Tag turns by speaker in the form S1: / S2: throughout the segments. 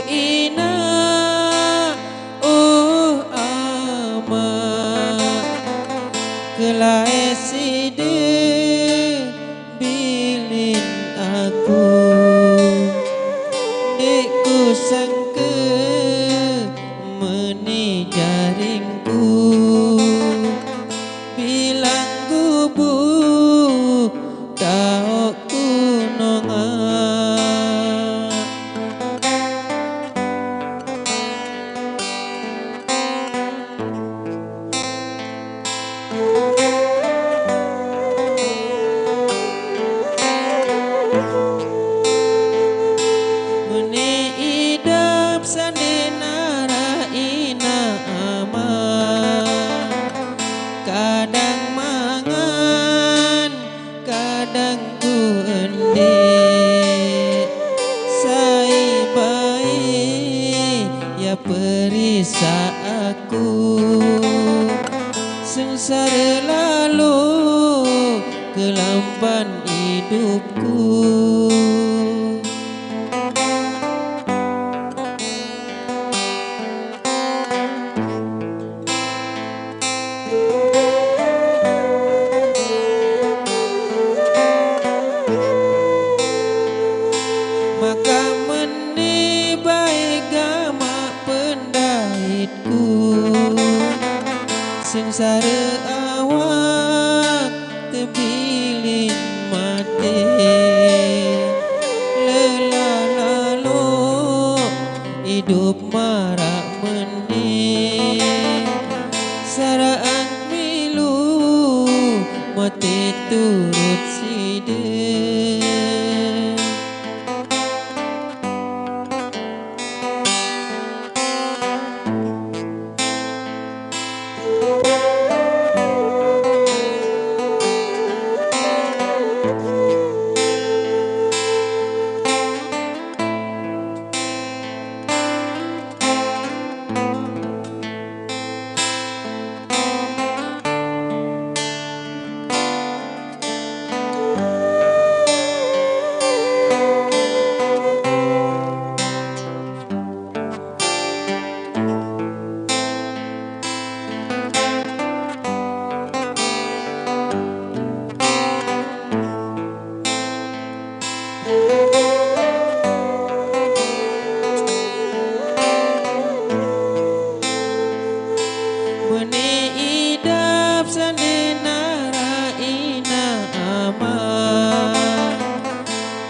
S1: Ina, ama, kelai side bilin aku, dekku sangke meni jaringku, bilang gubu kau kunonga. Kadang mangan, kadang ku endek, sai baik ya perisa aku, sengsara lalu kelampan hidupku. Maka menibai gama pendahitku, sengsara awak tebilin mati, lelah lalu hidup marak meni, sarang milu mati turut side.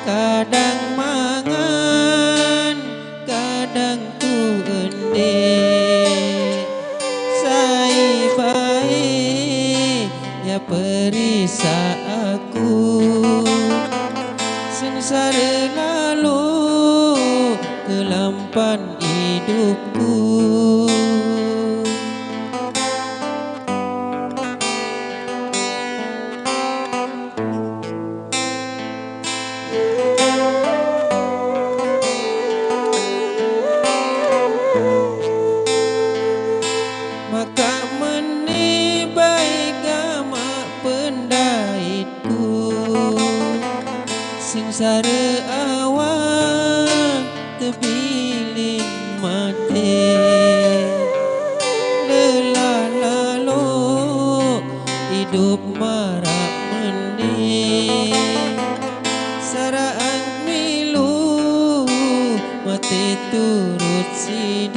S1: Kadang mangan, kadang ku endek, sai baik ya perisa aku, sengsara lalu kelampan hidupku. Maka menibai gama pendahitku, sengsara awak tebilin mati, lelah lalu hidup marak meni, seturut si